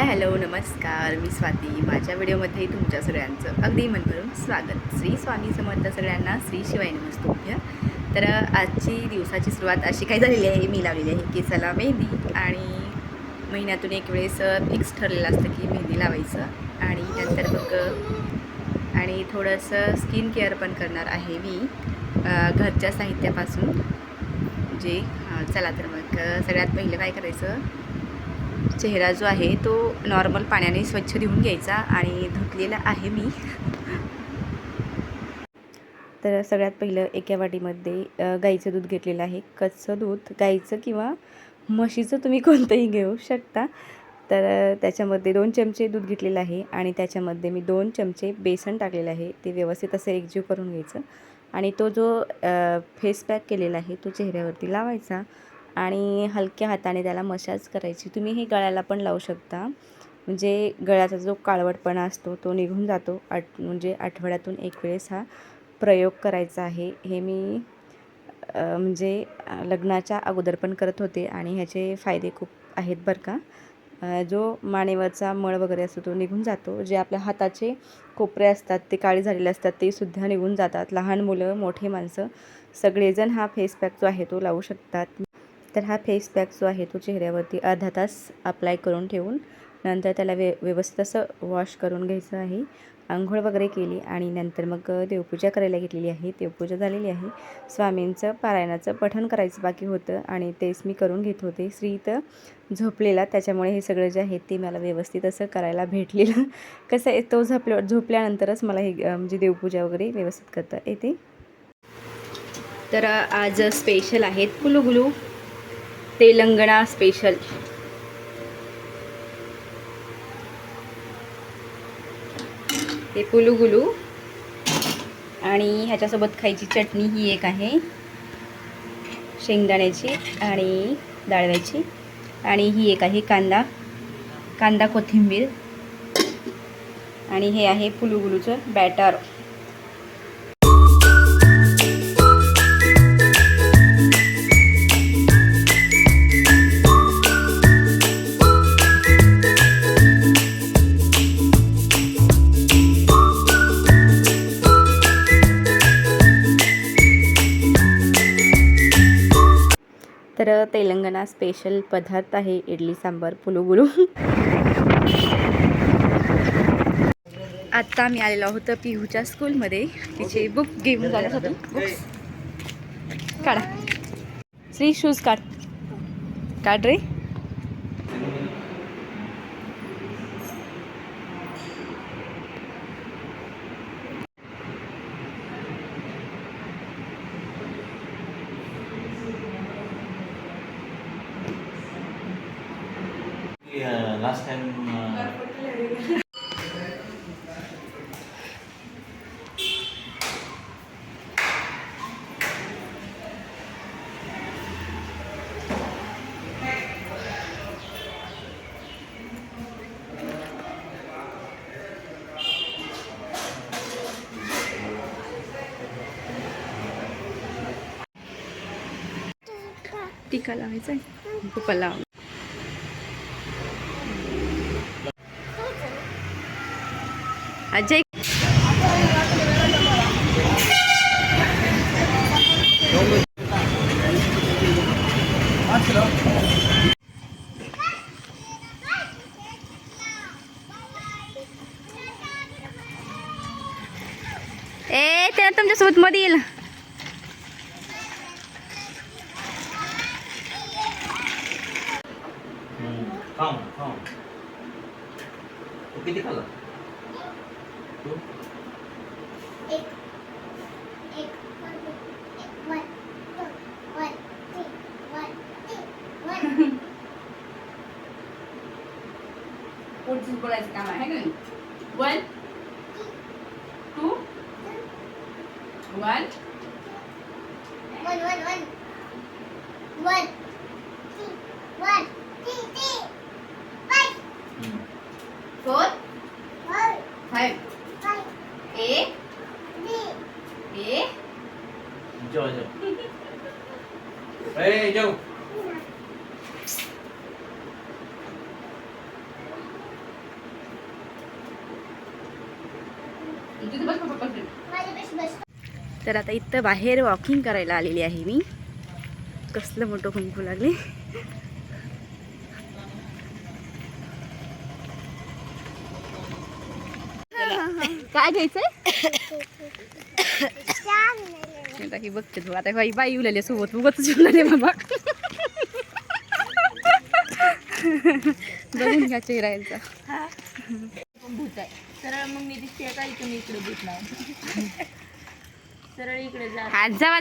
Hi hello नमस्कार, मी स्वाती. माझ्या व्हिडिओमध्ये तुमच्या सगळ्यांचं अगदी मनभरून स्वागत. श्री स्वामी समर्थ सगळ्यांना. श्री शिवाय नमस्तुभ्य. तर आजची दिवसाची सुरुवात अशी काय झालेली आहे, मी लावलेली आहे केसाला मेहंदी. आणि महिन्यातून एक वेळेस फिक्स ठरलेलं असतं की मेहंदी लावायचं. आणि नंतर मग आणि थोडंसं स्किन केअर पण करणार आहे मी घरच्या साहित्यापासून. चला तर मग सगळ्यात पहिलं काय करायचं, चेहरा जो आहे तो नॉर्मल पाण्याने स्वच्छ धुवून घ्यायचा. आणि धुतलेला आहे मी. तर सगळ्यात पहिलं एका वाटीमध्ये गाईचं दूध घेतलेलं आहे. कच्चं दूध, गाईचं किंवा म्हशीचं तुम्ही कोणतंही घेऊ शकता. तर त्याच्यामध्ये 2 चमचे दूध घेतलेलं आहे आणि त्याच्यामध्ये मी 2 चमचे बेसन टाकलेलं आहे. ते व्यवस्थित असं एकजीव करून घ्यायचं. आणि तो जो फेस पॅक केलेला आहे तो चेहऱ्यावरती लावायचा आणि हलक्या हाताने त्याला मसाज करायची. तुम्ही हे गळ्याला पण लावू शकता, म्हणजे गळ्याचा जो काळवटपणा असतो तो निघून जातो. म्हणजे आठवड्यातून एक वेळेस हा प्रयोग करायचा आहे. हे मी म्हणजे लग्नाच्या अगोदर पण करत होते आणि ह्याचे फायदे खूप आहेत बरं का. जो मानेवरचा मळ वगैरे असतो तो निघून जातो. जे आपल्या हाताचे कोपरे असतात ते काळे झालेले असतात ते सुद्धा निघून जातात. लहान मुलं, मोठे माणसं सगळेजण हा फेस पॅक जो आहे तो लावू शकतात. तर हा फेस पॅक जो आहे तो चेहऱ्यावरती अर्धा तास अप्लाय करून ठेवून नंतर त्याला व्यवस्थित असं वॉश करून घ्यायचं आहे. अंघोळ वगैरे केली आणि नंतर मग देवपूजा करायला घेतलेली आहे. देवपूजा झालेली आहे. स्वामींचं पारायणाचं पठण करायचं बाकी होतं आणि तेच मी करून घेत होते. श्री तर झोपलेला, त्याच्यामुळे हे सगळं जे आहे ते मला व्यवस्थित असं करायला भेटलेलं. कसं आहे, तो झोपल्यानंतरच मला हे म्हणजे देवपूजा वगैरे व्यवस्थित करता येते. तर आज स्पेशल आहेत पुलुगुलू, तेलंगणा स्पेशल. ते पुलुगुलू आणि ह्याच्यासोबत खायची चटणी ही एक आहे शेंगदाण्याची आणि डाळव्याची. आणि ही एक आहे कांदा कोथिंबीर. आणि हे आहे पुलुगुलूचं बॅटर. तर तेलंगणा स्पेशल पदार्थ आहे इडली सांबार पुलुगुलू. आत्ता मी आलेलो आहोत पिहूच्या स्कूलमध्ये तिचे बुक घेऊन जाण्यासाठी. बुक्स काढा श्री, शूज काढ रे. Last time टीका लावायचा आहे, पप्पा लाव. अजय त्याला तुमच्यासोबत मध्ये येईल. खाऊ तू किती खाल्ला? तू पुढचं बोलायचं काम आहे का? 1 2 1 4 5 A जाओ ए जाओ तर आता इथं बाहेर वॉकिंग करायला आलेली आहे मी. कसलं मोठं कुंकू लागले. काय घ्यायचंय ही बघते तू आता बाई बाई उलाले सोबत उगत उलाले बाबा. बघून घ्या चेहऱ्याचा. भूत आहे सरळ. मग मी दिसते का इकडे भूत नाही सरळ इकडे जा. हात जावा